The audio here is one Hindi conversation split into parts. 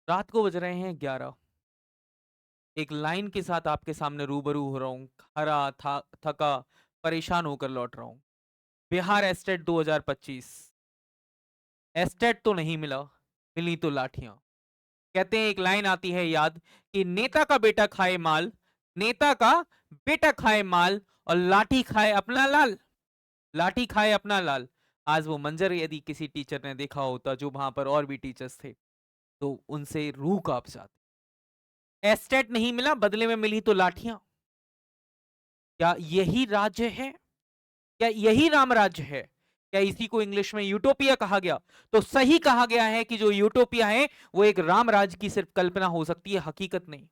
रात को बज रहे हैं 11। एक लाइन के साथ आपके सामने रूबरू हो रहा हूँ। हरा था, थका, परेशान होकर लौट रहा हूँ। बिहार एस्टेट 2025। एस्टेट तो नहीं मिला, मिली तो लाठियां। कहते हैं, एक लाइन आती है याद कि नेता का बेटा खाए माल, नेता का बेटा खाए माल और लाठी खाए अपना लाल। लाठी खाए अपना लाल। आज वो मंजर यदि किसी टीचर ने देखा होता, जो वहां पर और भी टीचर्स थे, तो उनसे रूह कांप जाती। एस्टेट नहीं मिला, बदले में मिली तो लाठियां। क्या यही राज्य है? क्या यही राम राज्य है? क्या इसी को इंग्लिश में यूटोपिया कहा गया? तो सही कहा गया है कि जो यूटोपिया है वो एक राम राज्य की सिर्फ कल्पना हो सकती है, हकीकत नहीं।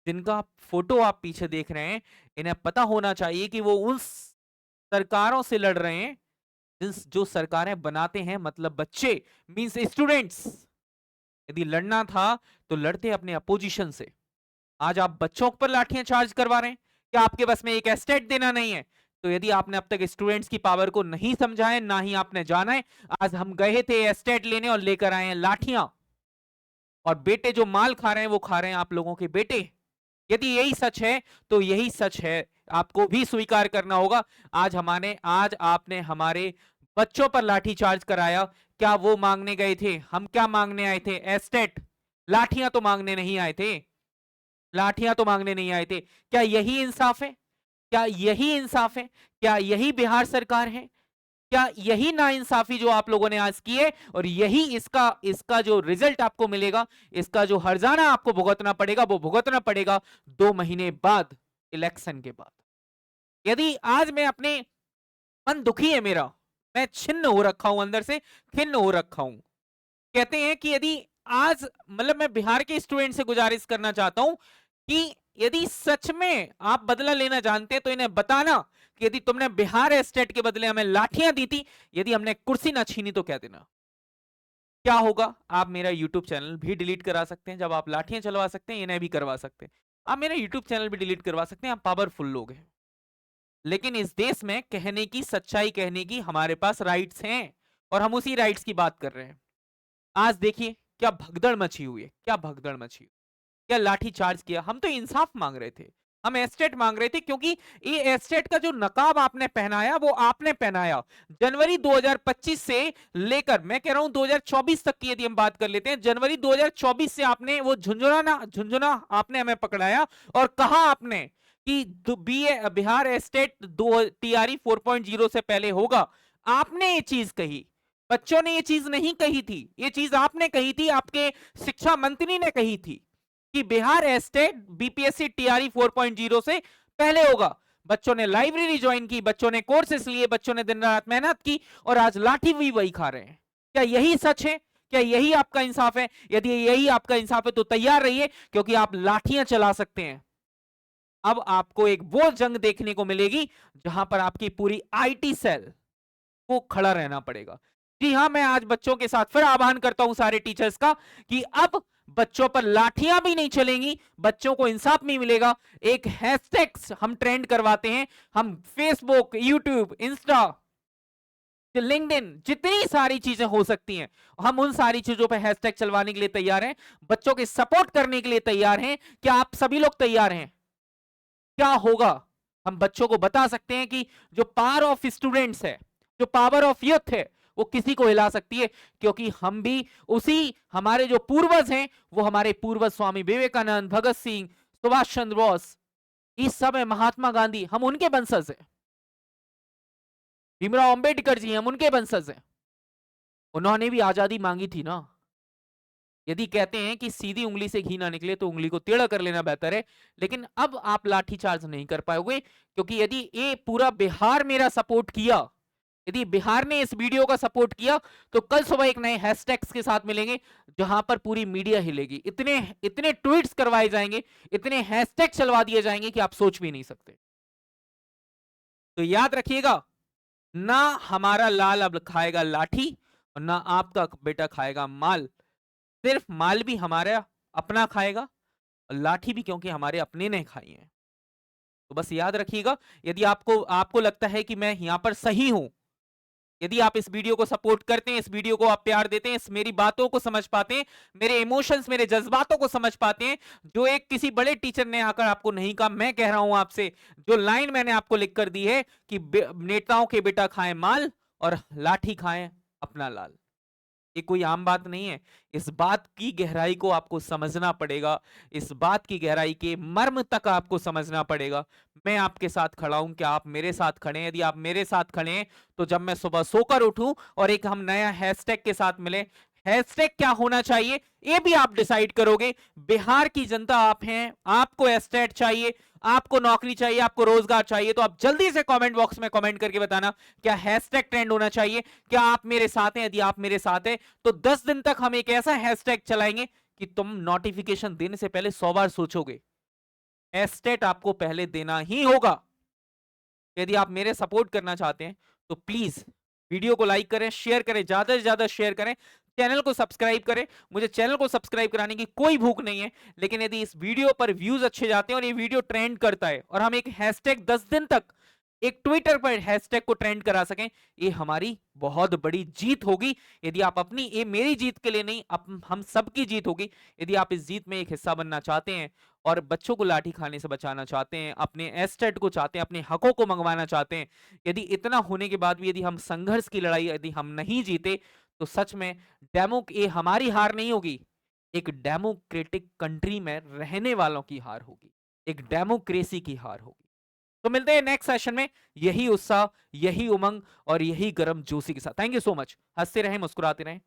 जिनका फोटो आप पीछे देख रहे हैं, इन्हें पता होना चाहिए कि वो उन सरकारों से लड़ रहे हैं जो सरकारें बनाते हैं, मतलब बच्चे, मींस स्टूडेंट्स। यदि लड़ना था तो लड़ते अपने अपोजिशन से। आज आप बच्चों पर लाठियां चार्ज करवा रहे हैं। क्या आपके बस में एक एस्टेट देना नहीं है? तो यदि आपने अब तक स्टूडेंट्स की पावर को नहीं समझा है, ना ही आपने जाना है, आज हम गए थे एस्टेट लेने और लेकर आए हैं लाठियां। और बेटे जो माल खा रहे हैं वो खा रहे हैं आप लोगों के बेटे। यदि यही सच है तो यही सच है, आपको भी स्वीकार करना होगा। आज आपने हमारे बच्चों पर लाठी चार्ज कराया। क्या वो मांगने गए थे? हम क्या मांगने आए थे? एस्टेट। लाठियां तो मांगने नहीं आए थे। लाठियां तो मांगने नहीं आए थे। क्या यही इंसाफ है? क्या यही इंसाफ है? क्या यही बिहार सरकार है? क्या यही नाइंसाफी जो आप लोगों ने आज की है, और यही इसका इसका जो रिजल्ट आपको मिलेगा, इसका जो हर्जाना आपको भुगतना पड़ेगा, वो भुगतना पड़ेगा 2 महीने बाद, इलेक्शन के बाद। यदि आज मैं अपने मन दुखी है मेरा, मैं छिन्न हो रखा हूं, अंदर से खिन्न हो रखा हूं। कहते हैं कि यदि आज, मतलब मैं बिहार के स्टूडेंट से गुजारिश करना चाहता हूं कि यदि सच में आप बदला लेना जानते हैं तो इन्हें बताना कि यदि तुमने बिहार एस्टेट के बदले हमें लाठियां दी थी, यदि हमने कुर्सी ना छीनी तो कह देना। क्या होगा? आप मेरा यूट्यूब चैनल भी डिलीट करा सकते हैं। जब आप लाठियां चलवा सकते हैं, इन्हें भी करवा सकते हैं। आप मेरा यूट्यूब चैनल भी डिलीट करवा सकते हैं, आप पावरफुल लोग हैं। लेकिन इस देश में कहने की, सच्चाई कहने की हमारे पास राइट्स हैं, और हम उसी राइट्स की बात कर रहे हैं। आज देखिए क्या भगदड़ मची हुई है, क्या भगदड़ मची हुई, क्या लाठी चार्ज किया। हम तो इंसाफ मांग रहे थे, हम एस्टेट मांग रहे थे, क्योंकि ये एस्टेट का जो नकाब आपने पहनाया वो आपने पहनाया। जनवरी 2025 से लेकर, मैं कह रहा हूं 2024 तक की यदि हम बात कर लेते हैं, जनवरी 2024 से आपने वो झुंझुना आपने हमें पकड़ाया, और कहा आपने कि बिहार एस्टेट दो टीआरई 4.0 से पहले होगा। आपने ये चीज कही, बच्चों ने ये चीज नहीं कही थी, ये चीज आपने कही थी, आपके शिक्षा मंत्री ने कही थी कि बिहार एस्टेट बीपीएससी टीआरई 4.0 से पहले होगा। बच्चों ने लाइब्रेरी ज्वाइन की, बच्चों ने कोर्सेस लिए, बच्चों ने दिन रात मेहनत की, और आज लाठी भी वही खा रहे हैं। क्या यही सच है? क्या यही आपका इंसाफ है? यदि यही आपका इंसाफ है तो तैयार रहिए, क्योंकि आप लाठियां चला सकते हैं। अब आपको एक वो जंग देखने को मिलेगी जहां पर आपकी पूरी आईटी सेल को खड़ा रहना पड़ेगा। जी हां, मैं आज बच्चों के साथ फिर आह्वान करता हूं सारे टीचर्स का कि अब बच्चों पर लाठियां भी नहीं चलेंगी, बच्चों को इंसाफ नहीं मिलेगा। एक हैशटैग हम ट्रेंड करवाते हैं, हम फेसबुक, यूट्यूब, इंस्टा, लिंक्डइन, जितनी सारी चीजें हो सकती हैं, हम उन सारी चीजों पर हैशटैग चलवाने के लिए तैयार हैं, बच्चों के सपोर्ट करने के लिए तैयार हैं। क्या आप सभी लोग तैयार हैं? क्या होगा? हम बच्चों को बता सकते हैं कि जो पावर ऑफ स्टूडेंट्स है, जो पावर ऑफ यूथ है, वो किसी को हिला सकती है, क्योंकि हम भी उसी, हमारे जो पूर्वज हैं वो हमारे पूर्वज स्वामी विवेकानंद, भगत सिंह, सुभाष चंद्र बोस, ये सब है, महात्मा गांधी, हम उनके वंशज हैं। भीमराव अंबेडकर जी, हम उनके वंशज हैं। उन्होंने भी आजादी मांगी थी ना। यदि कहते हैं कि सीधी उंगली से घी ना निकले तो उंगली को टेढ़ा कर लेना बेहतर है। लेकिन अब आप लाठीचार्ज नहीं कर पाओगे, क्योंकि यदि ये पूरा बिहार मेरा सपोर्ट किया, यदि बिहार ने इस वीडियो का सपोर्ट किया, तो कल सुबह एक नए हैशटैग्स के साथ मिलेंगे जहां पर पूरी मीडिया हिलेगी। इतने इतने ट्वीट्स करवाए जाएंगे, इतने हैशटैग चलवा दिए जाएंगे कि आप सोच भी नहीं सकते। तो याद रखिएगा, ना हमारा लाल अब खाएगा लाठी, और ना आपका बेटा खाएगा माल। सिर्फ माल भी हमारा अपना खाएगा, और लाठी भी क्योंकि हमारे अपने ने खाई है। तो बस याद रखिएगा, यदि आपको आपको लगता है कि मैं यहां पर सही हूं, यदि आप इस वीडियो को सपोर्ट करते हैं, इस वीडियो को आप प्यार देते हैं, इस मेरी बातों को समझ पाते हैं, मेरे इमोशंस, मेरे जज्बातों को समझ पाते हैं, जो एक किसी बड़े टीचर ने आकर आपको नहीं कहा, मैं कह रहा हूं आपसे, जो लाइन मैंने आपको लिख कर दी है कि नेताओं के बेटा खाएं माल और लाठी खाएं अपना लाल। ये कोई आम बात नहीं है। इस बात की गहराई को आपको समझना पड़ेगा, इस बात की गहराई के मर्म तक आपको समझना पड़ेगा। मैं आपके साथ खड़ा हूं, क्या आप मेरे साथ खड़े हैं? यदि आप मेरे साथ खड़े हैं तो जब मैं सुबह सोकर उठूं और एक हम नया हैशटैग के साथ मिले, हैशटैग क्या होना चाहिए ये भी आप डिसाइड करोगे। बिहार की जनता आप हैं, आपको एस्टेट चाहिए, आपको नौकरी चाहिए, आपको रोजगार चाहिए, तो आप जल्दी से कमेंट बॉक्स में कमेंट करके बताना क्या हैशटैग ट्रेंड होना चाहिए। क्या आप मेरे साथ हैं? यदि आप मेरे साथ हैं तो 10 दिन तक हम एक ऐसा हैशटैग चलाएंगे कि तुम नोटिफिकेशन देने से पहले 100 बार सोचोगे। हैशटैग आपको पहले देना ही होगा। यदि आप मेरे सपोर्ट करना चाहते हैं तो प्लीज वीडियो को लाइक करें, शेयर करें, ज्यादा से ज्यादा शेयर करें, चैनल को सब्सक्राइब करें। मुझे चैनल को सब्सक्राइब कराने की कोई भूख नहीं है, लेकिन यदि इस वीडियो पर व्यूज अच्छे जाते हैं और ये वीडियो ट्रेंड करता है और हम एक हैशटैग 10 दिन तक एक ट्विटर पर हैशटैग को ट्रेंड करा सकें, ये हमारी बहुत बड़ी जीत होगी। यदि आप अपनी, ये मेरी जीत के लिए नहीं, हम सबकी जीत होगी। यदि आप इस जीत में एक हिस्सा बनना चाहते हैं और बच्चों को लाठी खाने से बचाना चाहते हैं, अपने एस्टेट को चाहते हैं, अपने हकों को मंगवाना चाहते हैं, यदि इतना होने के बाद भी यदि हम संघर्ष की लड़ाई यदि हम नहीं जीते, तो सच में ये हमारी हार नहीं होगी, एक डेमोक्रेटिक कंट्री में रहने वालों की हार होगी, एक डेमोक्रेसी की हार होगी। तो मिलते हैं नेक्स्ट सेशन में यही उत्साह, यही उमंग और यही गर्म जोशी के साथ। Thank you so much. हंसते रहें, मुस्कुराते रहें।